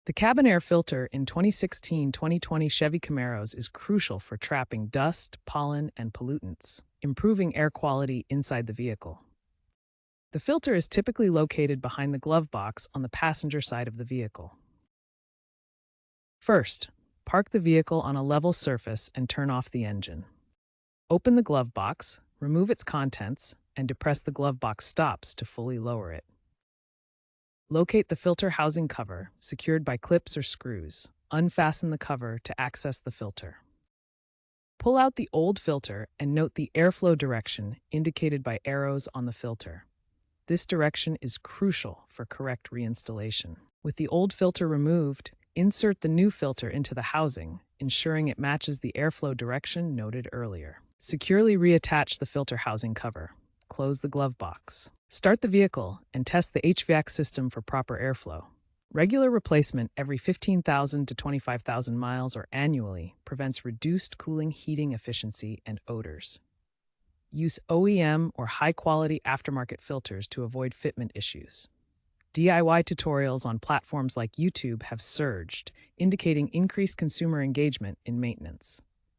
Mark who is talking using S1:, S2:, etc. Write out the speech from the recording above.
S1: The cabin air filter in 2016-2020 Chevy Camaros is crucial for trapping dust, pollen, and pollutants, improving air quality inside the vehicle. The filter is typically located behind the glove box on the passenger side of the vehicle. First, park the vehicle on a level surface and turn off the engine. Open the glove box, remove its contents, and depress the glove box stops to fully lower it. Locate the filter housing cover, secured by clips or screws. Unfasten the cover to access the filter. Pull out the old filter and note the airflow direction indicated by arrows on the filter. This direction is crucial for correct reinstallation. With the old filter removed, insert the new filter into the housing, ensuring it matches the airflow direction noted earlier. Securely reattach the filter housing cover. Close the glove box. Start the vehicle and test the HVAC system for proper airflow. Regular replacement every 15,000 to 25,000 miles or annually prevents reduced cooling heating efficiency and odors. Use OEM or high-quality aftermarket filters to avoid fitment issues. DIY tutorials on platforms like YouTube have surged, indicating increased consumer engagement in maintenance.